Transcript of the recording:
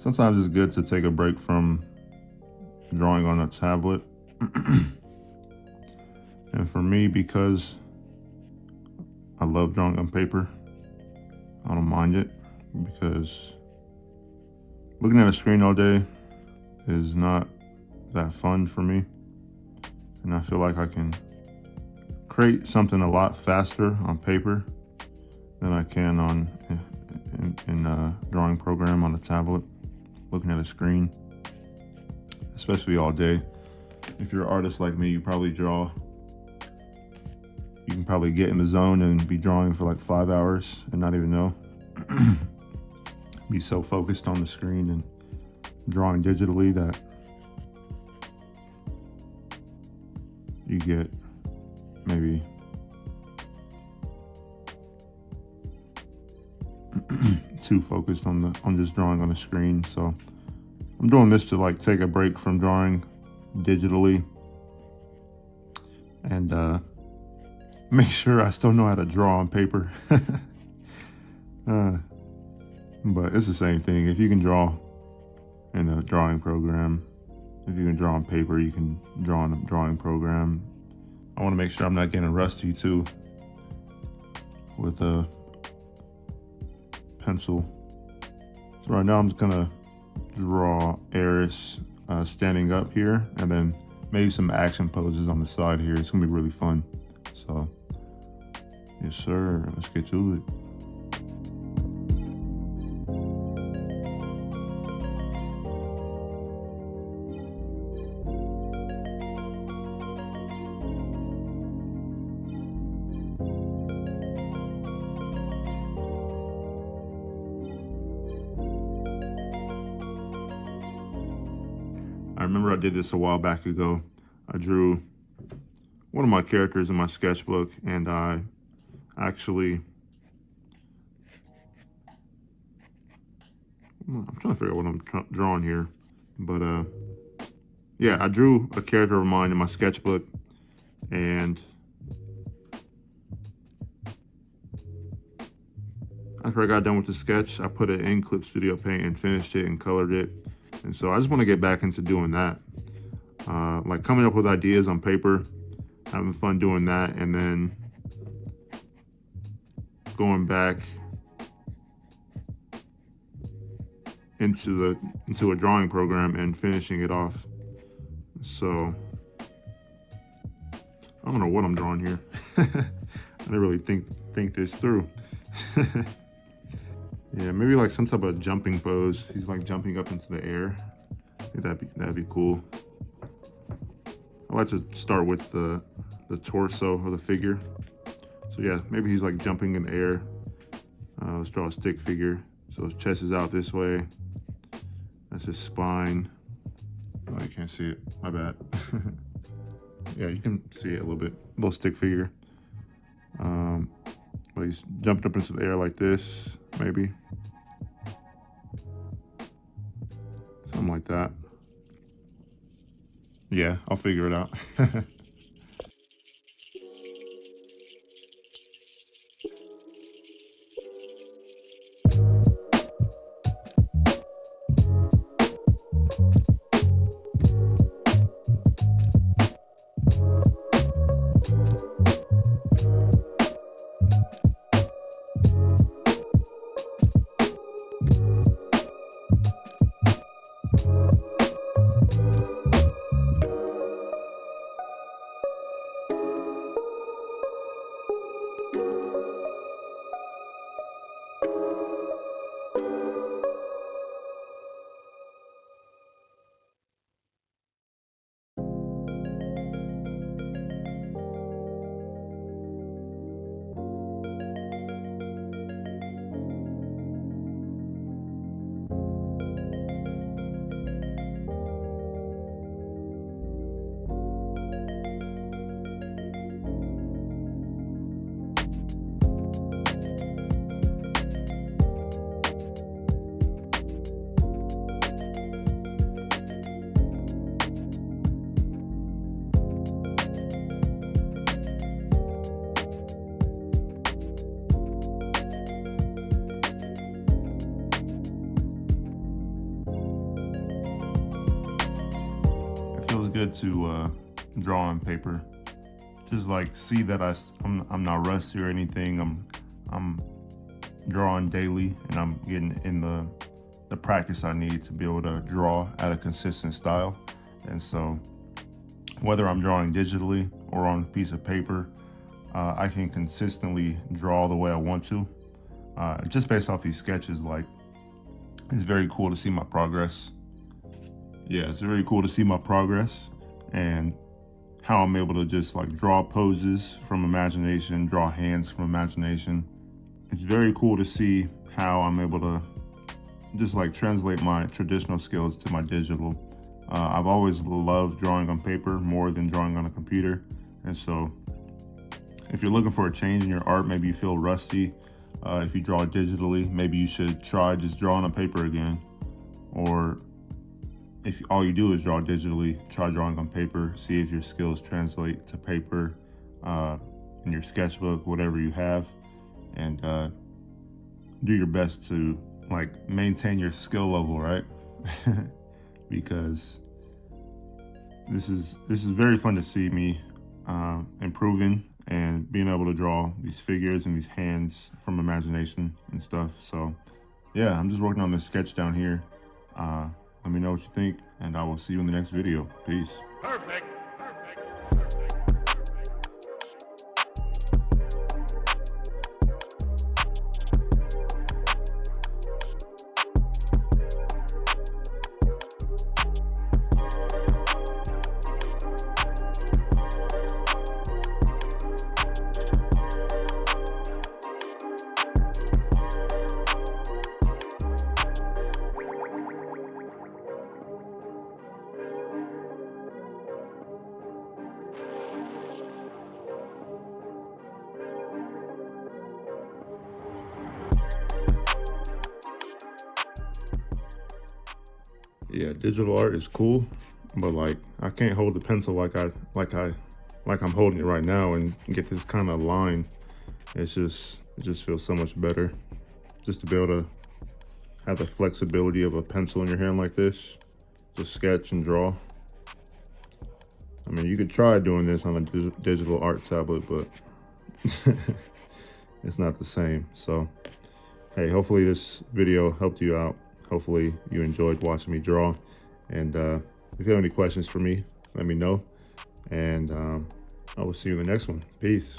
sometimes it's good to take a break from drawing on a tablet. And for me, because I love drawing on paper, I don't mind it, because looking at a screen all day is not that fun for me. And I feel like I can create something a lot faster on paper than I can in a drawing program on a tablet, looking at a screen, especially all day. If you're an artist like me, you can probably get in the zone and be drawing for like 5 hours and not even know. Be so focused on the screen and drawing digitally that you get maybe too focused on just drawing on the screen. So I'm doing this to like take a break from drawing digitally and make sure I still know how to draw on paper. But it's the same thing. If you can draw in a drawing program, if you can draw on paper, you can draw in a drawing program. I want to make sure I'm not getting rusty too with a pencil. So right now I'm just gonna draw Eris standing up here, and then maybe some action poses on the side here. It's gonna be really fun. So yes sir, let's get to it. I remember I did this a while back ago. I drew one of my characters in my sketchbook, and I actually, I'm trying to figure out what I'm drawing here, but yeah, I drew a character of mine in my sketchbook, and after I got done with the sketch, I put it in Clip Studio Paint and finished it and colored it. And so I just want to get back into doing that, like coming up with ideas on paper, having fun doing that, and then going back into a drawing program and finishing it off. So I don't know what I'm drawing here. I didn't really think this through. Yeah, maybe like some type of jumping pose. He's like jumping up into the air. I think that'd be cool. I like to start with the torso of the figure. So yeah, maybe he's like jumping in the air. Let's draw a stick figure. So his chest is out this way. That's his spine. Oh, you can't see it. My bad. Yeah, you can see it a little bit. Little stick figure. But he's jumped up into the air like this, maybe. Something like that. Yeah, I'll figure it out. good to draw on paper. Just like see that I'm not rusty or anything. I'm drawing daily, and I'm getting in the practice I need to be able to draw at a consistent style. And so whether I'm drawing digitally or on a piece of paper, I can consistently draw the way I want to. Just based off these sketches, like, it's very cool to see my progress. Yeah, it's very cool to see my progress and how I'm able to just like draw poses from imagination, draw hands from imagination. It's very cool to see how I'm able to just like translate my traditional skills to my digital. I've always loved drawing on paper more than drawing on a computer. And so if you're looking for a change in your art, maybe you feel rusty, if you draw digitally, maybe you should try just drawing on paper again. Or if all you do is draw digitally, try drawing on paper, see if your skills translate to paper, in your sketchbook, whatever you have, and do your best to like maintain your skill level, right? Because this is very fun to see me improving and being able to draw these figures and these hands from imagination and stuff. So yeah, I'm just working on this sketch down here. Let me know what you think, and I will see you in the next video. Peace. Perfect. Yeah, digital art is cool, but like I can't hold the pencil like I'm holding it right now and get this kind of line. It just feels so much better just to be able to have the flexibility of a pencil in your hand like this, just sketch and draw. I mean, you could try doing this on a digital art tablet, but it's not the same. So hey, hopefully this video helped you out. Hopefully you enjoyed watching me draw. And if you have any questions for me, let me know. And I will see you in the next one. Peace.